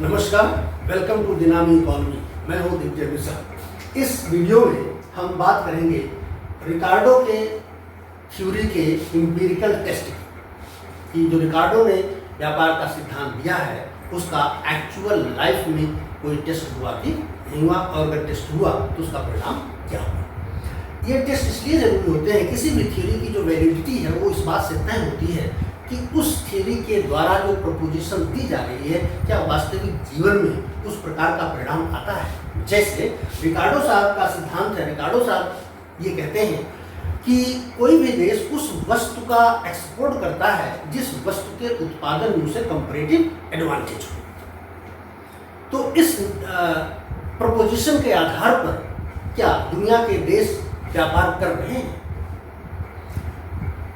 नमस्कार, welcome to दिनामी economy. मैं हूं दिग्विजय मिश्रा। इस वीडियो में हम बात करेंगे रिकार्डो के थ्योरी के एम्पिरिकल टेस्ट की। जो रिकार्डो ने व्यापार का सिद्धांत दिया है उसका एक्चुअल लाइफ में कोई टेस्ट हुआ कि नहीं हुआ, और अगर टेस्ट हुआ तो उसका परिणाम क्या हुआ। ये टेस्ट इसलिए जरूरी होते हैं, किसी भी थ्योरी की जो वैलिडिटी है वो इस बात से तय होती है कि उस थ्योरी के द्वारा जो प्रपोजिशन दी जा रही है क्या वास्तविक जीवन में उस प्रकार का परिणाम आता है। जैसे रिकार्डो साहब का सिद्धांत है। रिकार्डो साहब ये कहते हैं कि कोई भी देश उस वस्तु का एक्सपोर्ट करता है जिस वस्तु के उत्पादन में उसे कंपैरेटिव एडवांटेज हो। तो इस प्रपोजिशन के आधार पर क्या दुनिया के देश व्यापार कर रहे हैं।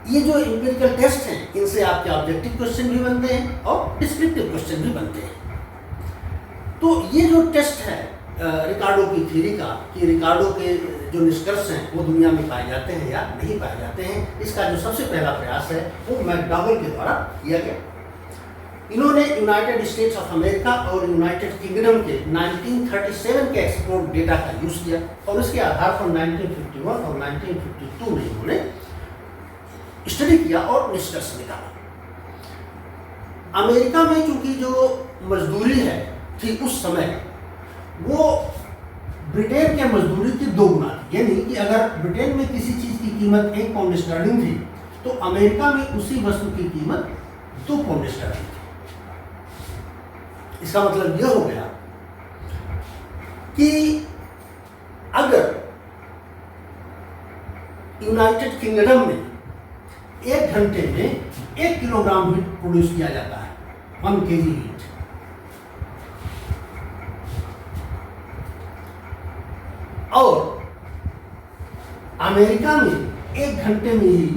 ये जो एम्पिरिकल टेस्ट हैं इनसे आपके ऑब्जेक्टिव क्वेश्चन भी बनते हैं और डिस्क्रिप्टिव क्वेश्चन भी बनते हैं। तो ये जो टेस्ट है रिकार्डो की थ्योरी का कि रिकार्डो के जो निष्कर्ष हैं वो दुनिया में पाए जाते हैं या नहीं पाए जाते हैं, इसका जो सबसे पहला प्रयास है वो मैकडॉगल के द्वारा किया गया। इन्होंने यूनाइटेड स्टेट्स ऑफ अमेरिका और यूनाइटेड किंगडम के 1937 के एक्सपोर्ट डेटा का यूज किया और उसके आधार पर 1951 और 1952 में इन्होंने स्टडी किया और निष्कर्ष निकाला। अमेरिका में चूंकि जो मजदूरी है थी उस समय वो ब्रिटेन के मजदूरी की 2 गुना थी। यानी कि अगर ब्रिटेन में किसी चीज की कीमत 1 पाउंड स्टर्लिंग थी तो अमेरिका में उसी वस्तु की कीमत 2 पाउंड स्टर्लिंग थी। इसका मतलब यह हो गया कि अगर यूनाइटेड किंगडम में 1 घंटे में 1 किलोग्राम वीट प्रोड्यूस किया जाता है, 1 केजी वीट, और अमेरिका में 1 घंटे में ही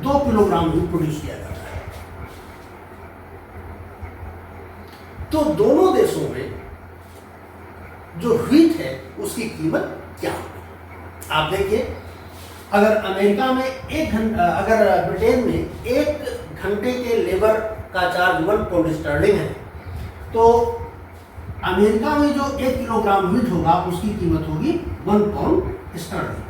2 किलोग्राम वीट प्रोड्यूस किया जाता है, तो दोनों देशों में जो वीट है उसकी कीमत क्या होगी। आप देखिए, अगर अमेरिका में अगर ब्रिटेन में 1 घंटे के लेबर का चार्ज 1 पाउंड स्टर्लिंग है तो अमेरिका में जो 1 किलोग्राम वीट होगा उसकी कीमत होगी 1 पाउंड स्टर्लिंग।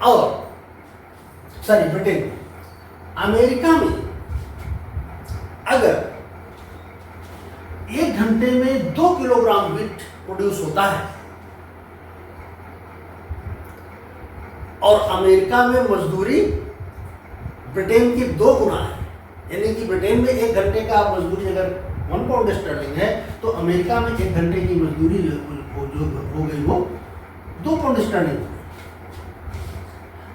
और ब्रिटेन में, अमेरिका में अगर 1 घंटे में 2 किलोग्राम वीट प्रोड्यूस होता है और अमेरिका में मजदूरी ब्रिटेन की 2 गुना है, यानी कि ब्रिटेन में 1 घंटे का मजदूरी अगर 1 पाउंड स्टर्लिंग है तो अमेरिका में 1 घंटे की मजदूरी जो हो गई वो 2 पाउंड स्टर्लिंग हो गई।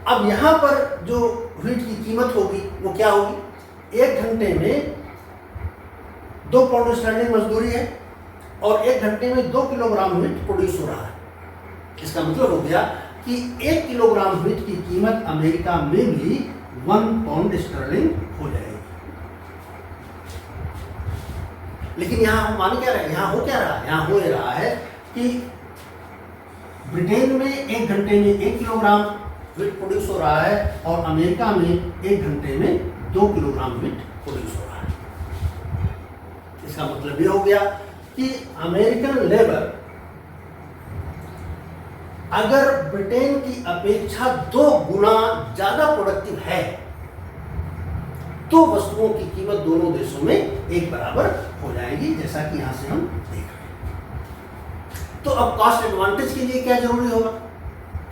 अब यहां पर जो वीट की कीमत होगी वो क्या होगी। 1 घंटे में 2 पाउंड स्टर्लिंग मजदूरी है और 1 घंटे में 2 किलोग्राम वीट प्रोड्यूस हो रहा है। इसका मतलब हो गया कि 1 किलोग्राम वीट की कीमत अमेरिका में भी 1 पाउंड स्टर्लिंग हो जाएगी। लेकिन यहां हम मान क्या रहे हैं, यहां हो क्या रहा है, यहां हो रहा है कि ब्रिटेन में 1 घंटे में 1 किलोग्राम वीट प्रोड्यूस हो रहा है और अमेरिका में 1 घंटे में 2 किलोग्राम वीट प्रोड्यूस हो रहा है। इसका मतलब यह हो गया कि अमेरिकन लेबर अगर ब्रिटेन की अपेक्षा 2 गुना ज्यादा प्रोडक्टिव है तो वस्तुओं की कीमत दोनों देशों में एक बराबर हो जाएगी, जैसा कि यहां से हम देख रहे हैं। तो अब कॉस्ट एडवांटेज के लिए क्या जरूरी होगा।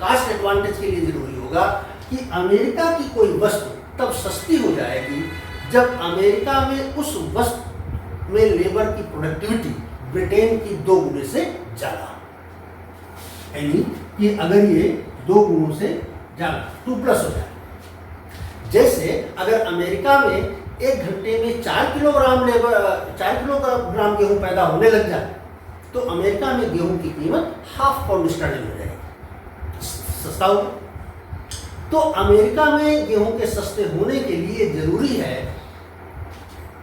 कॉस्ट एडवांटेज के लिए जरूरी होगा कि अमेरिका की कोई वस्तु तब सस्ती हो जाएगी जब अमेरिका में उस वस्तु में लेबर की प्रोडक्टिविटी ब्रिटेन की 2 गुने से ज्यादा, यानी कि अगर ये 2 गुणों से ज्यादा 2+ हो जाए। जैसे अगर अमेरिका में 1 घंटे में 4 किलोग्राम गेहूं पैदा होने लग जाए तो अमेरिका में गेहूं की कीमत 1/2 पाउंड स्टर्लिंग हो जाएगी, सस्ता होगा। तो अमेरिका में गेहूं के सस्ते होने के लिए जरूरी है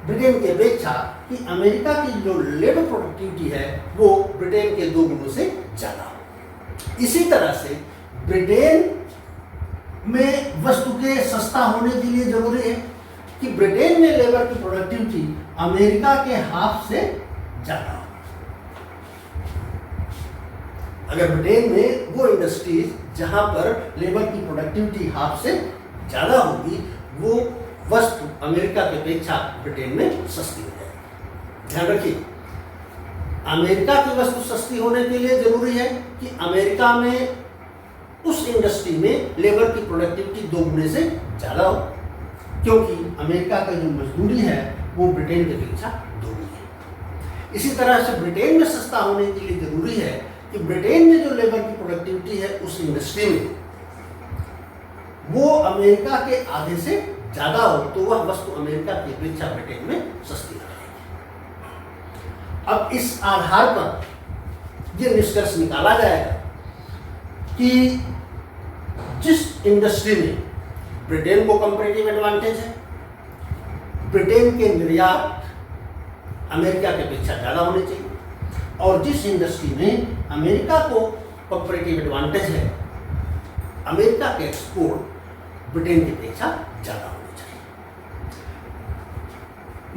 ब्रिटेन की अपेक्षा कि अमेरिका की जो लेबर प्रोडक्टिविटी है वो ब्रिटेन के 2 गुणों से ज्यादा हो। इसी तरह से ब्रिटेन में वस्तु के सस्ता होने के लिए जरूरी है कि ब्रिटेन में लेबर की प्रोडक्टिविटी अमेरिका के हाफ से ज्यादा हो। अगर ब्रिटेन में वो इंडस्ट्रीज जहां पर लेबर की प्रोडक्टिविटी हाफ से ज्यादा होगी, वो वस्तु अमेरिका की अपेक्षा ब्रिटेन में सस्ती हो जाएगी। ध्यान रखिए, अमेरिका की वस्तु सस्ती होने के लिए जरूरी है कि अमेरिका में उस इंडस्ट्री में लेबर की प्रोडक्टिविटी 2 गुने से ज्यादा हो, क्योंकि अमेरिका का जो मजदूरी है वो ब्रिटेन की अपेक्षा 2 गुनी है। इसी तरह से ब्रिटेन में सस्ता होने के लिए जरूरी है कि ब्रिटेन में जो लेबर की प्रोडक्टिविटी है उस इंडस्ट्री में वो अमेरिका के आधे से ज्यादा हो, तो वह वस्तु अमेरिका की अपेक्षा ब्रिटेन में सस्ती रहेगी। अब इस आधार पर यह निष्कर्ष निकाला जाएगा कि जिस इंडस्ट्री में ब्रिटेन को कंपैरेटिव एडवांटेज है, ब्रिटेन के निर्यात अमेरिका की अपेक्षा ज़्यादा होने चाहिए, और जिस इंडस्ट्री में अमेरिका को कंपैरेटिव एडवांटेज है, अमेरिका के एक्सपोर्ट ब्रिटेन की अपेक्षा ज़्यादा होने चाहिए।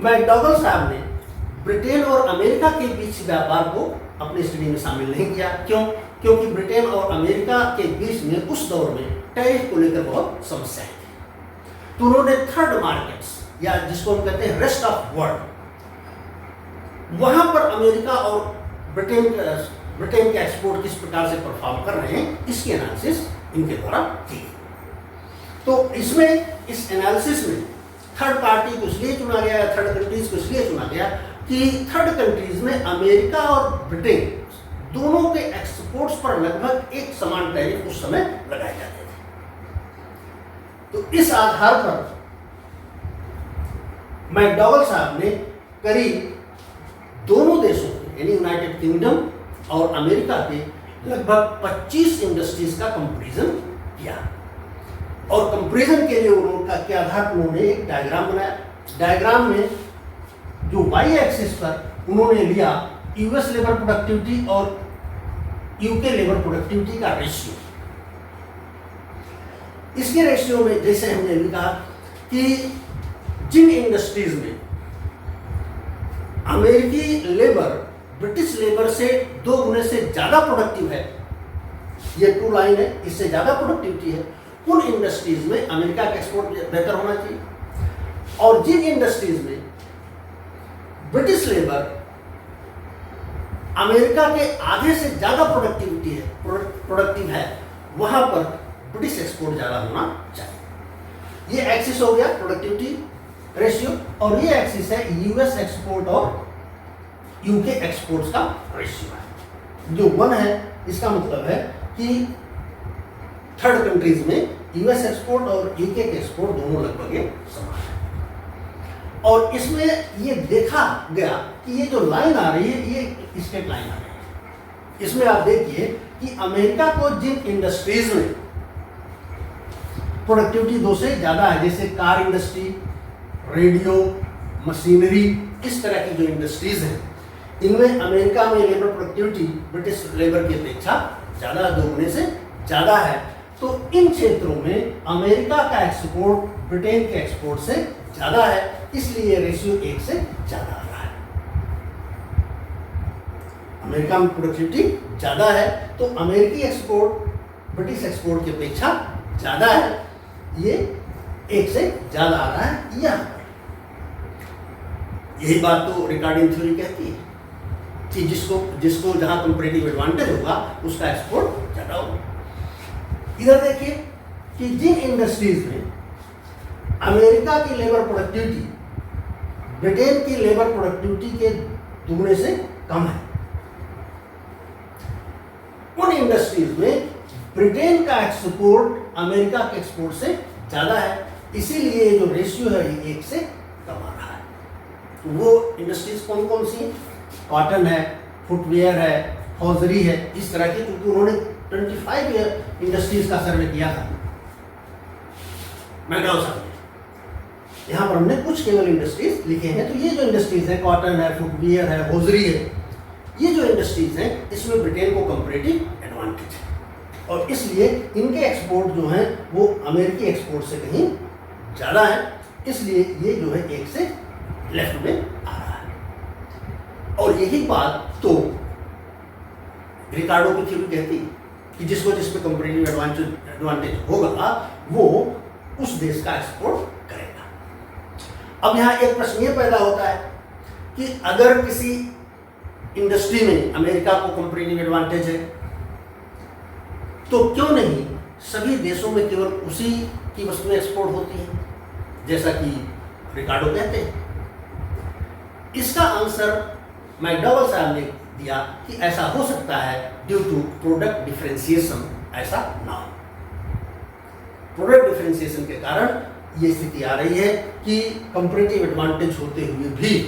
मैकडॉगल साहब ने ब्रिटेन और अमेरिका के बीच व्यापार को अपनी स्टडी में शामिल नहीं किया। क्यों? क्योंकि ब्रिटेन और अमेरिका के बीच में उस दौर में टैरिफ को लेकर बहुत समस्याएं थी। तो उन्होंने थर्ड मार्केट्स, या जिसको हम कहते हैं रेस्ट ऑफ वर्ल्ड, वहां पर अमेरिका और ब्रिटेन के एक्सपोर्ट किस प्रकार से परफॉर्म कर रहे हैं, इसकी एनालिसिस इनके द्वारा की। तो इसमें इस एनालिसिस में थर्ड पार्टी को इसलिए चुना गया, या थर्ड कंट्रीज को इसलिए चुना गया कि थर्ड कंट्रीज में अमेरिका और ब्रिटेन दोनों के एक्सपोर्ट्स पर लगभग एक समान टैरिफ उस समय लगाए जाते थे। तो इस आधार पर मैकडॉगल साहब ने करीब दोनों देशों के, यानी यूनाइटेड किंगडम और अमेरिका के लगभग 25 इंडस्ट्रीज का कंपैरिजन किया, और कंपैरिजन के लिए उन्होंने आधार पर उन्होंने एक डायग्राम बनाया। डायग्राम में जो वाई एक्सिस पर उन्होंने लिया यूएस लेबर प्रोडक्टिविटी और यूके लेबर प्रोडक्टिविटी का रेशियो। इसके रेशियो में जैसे हमने भी कहा कि जिन इंडस्ट्रीज में अमेरिकी लेबर ब्रिटिश लेबर से 2 गुने से ज्यादा प्रोडक्टिव है, ये 2 लाइन है, इससे ज्यादा प्रोडक्टिविटी है, उन इंडस्ट्रीज में अमेरिका का एक्सपोर्ट बेहतर होना चाहिए। और जिन इंडस्ट्रीज में ब्रिटिश लेबर अमेरिका के आधे से ज्यादा प्रोडक्टिव है, वहां पर ब्रिटिश एक्सपोर्ट ज्यादा होना चाहिए। ये एक्सिस हो गया प्रोडक्टिविटी रेशियो, और ये एक्सिस है यूएस एक्सपोर्ट और यूके एक्सपोर्ट्स का रेशियो है। जो 1 है, इसका मतलब है कि थर्ड कंट्रीज में यूएस एक्सपोर्ट और यूके के एक्सपोर्ट दोनों लगभग समान है। और इसमें ये देखा गया कि ये जो लाइन आ रही है, ये स्ट्रेट लाइन आ रही है। इसमें आप देखिए कि अमेरिका को जिन इंडस्ट्रीज में प्रोडक्टिविटी 2 से ज्यादा है, जैसे कार इंडस्ट्री, रेडियो, मशीनरी, इस तरह की जो इंडस्ट्रीज हैं, इनमें अमेरिका में लेबर प्रोडक्टिविटी ब्रिटिश लेबर की अपेक्षा ज्यादा, 2 गुने से ज्यादा है। तो इन क्षेत्रों में अमेरिका का एक्सपोर्ट ब्रिटेन के एक्सपोर्ट से ज्यादा है, इसलिए रेशियो 1 से ज्यादा आ रहा है। अमेरिका में प्रोडक्टिविटी ज्यादा है, तो अमेरिकी एक्सपोर्ट ब्रिटिश एक्सपोर्ट की अपेक्षा ज्यादा है, ये 1 से ज्यादा आ रहा है यहाँ पर। यही बात तो रिकॉर्डिंग थ्योरी कहती है कि जिसको जहां कंपैरेटिव एडवांटेज होगा उसका एक्सपोर्ट ज्यादा होगा। इधर देखिए कि जिन इंडस्ट्रीज में अमेरिका की लेबर प्रोडक्टिविटी ब्रिटेन की लेबर प्रोडक्टिविटी के 2 गुने से कम है, उन इंडस्ट्रीज में ब्रिटेन का एक्सपोर्ट अमेरिका के एक्सपोर्ट से ज्यादा है, इसीलिए जो रेशियो है ये 1 से कम आ रहा है। वो इंडस्ट्रीज कौन कौन सी? कॉटन है, फुटवेयर है, हॉजरी है, इस तरह की, क्योंकि उन्होंने 25 इंडस्ट्रीज का सर्वे किया था मैकडॉगल साहब ने। यहाँ पर हमने कुछ केवल इंडस्ट्रीज लिखे हैं। तो ये जो इंडस्ट्रीज है, कॉटन है, फुटवियर है, होजरी है, ये जो इंडस्ट्रीज हैं, इसमें ब्रिटेन को कंपैरेटिव एडवांटेज है। और इसलिए इनके एक्सपोर्ट जो हैं वो अमेरिकी एक्सपोर्ट से कहीं ज़्यादा है, इसलिए ये जो है एक से लेफ्ट में आ रहा है। और यही बात तो रिकार्डो की थ्योरी कहती है कि जिसमें कंपैरेटिव एडवांटेज होगा वो उस देश का एक्सपोर्ट करेगा। अब यहाँ एक प्रश्न ये पैदा होता है कि अगर किसी इंडस्ट्री में अमेरिका को कंपैरेटिव एडवांटेज है तो क्यों नहीं सभी देशों में केवल उसी की वस्तुएं एक्सपोर्ट होती हैं, जैसा कि रिकार्डो कहते हैं। इसका आंसर मैकडॉवेल साहब ने दिया कि ऐसा हो सकता है ड्यू टू प्रोडक्ट डिफरेंशिएशन, ऐसा ना हो। प्रोडक्ट डिफरेंशिएशन के कारण ये स्थिति आ रही है कि कंपैरेटिव एडवांटेज होते हुए भी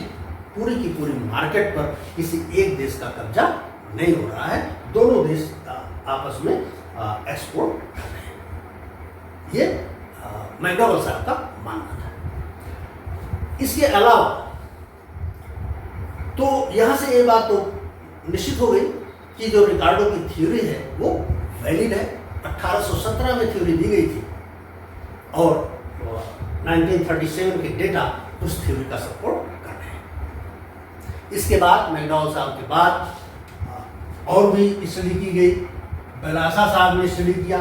पूरी की पूरी मार्केट पर किसी एक देश का कब्जा नहीं हो रहा है, दोनों देश आपस में एक्सपोर्ट कर रहे हैं। ये मैकडॉवेल साहब का मानना था। इसके अलावा तो यहाँ से ये बात तो निश्चित हो गई कि जो रिकार्डो की थ्योरी है वो वैलिड है। 1817 में थ्योरी दी गई थी और 1937 के डेटा उस थ्योरी का सपोर्ट कर रहे हैं। इसके बाद मैकडॉवेल साहब के बाद और भी स्टडी की गई। बेलासा साहब ने स्टडी किया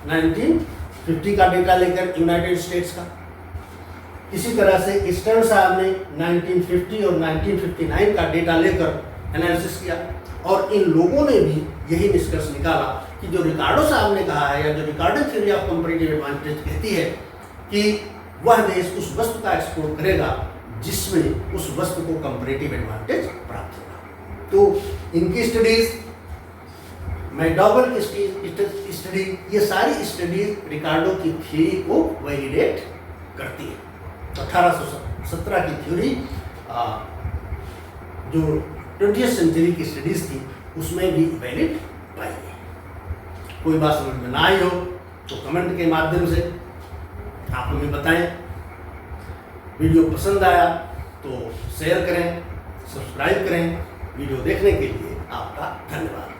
1950 का डेटा लेकर यूनाइटेड स्टेट्स का। इसी तरह से ईस्टर्न साहब ने 1950 और 1959 का डेटा लेकर एनालिसिस किया और इन लोगों ने भी यही निष्कर्ष निकाला कि जो रिकार्डो साहब ने कहा है या जो रिकार्डो थ्योरी ऑफ कंपैरेटिव एडवांटेज कहती है कि वह देश उस वस्तु का एक्सपोर्ट करेगा जिसमें उस वस्तु को कंपैरेटिव एडवांटेज प्राप्त होगा। तो इनकी स्टडीज, मैकडॉवेल की स्टडी, ये सारी स्टडीज रिकार्डो की थ्योरी को वैलिडेट करती है। 1817 की थ्योरी जो 20th सेंचुरी की स्टडीज थी उसमें भी वैलिड पाई गई। कोई बात समझ में ना आई हो तो कमेंट के माध्यम से आप हमें बताएं। वीडियो पसंद आया तो शेयर करें, सब्सक्राइब करें। वीडियो देखने के लिए आपका धन्यवाद।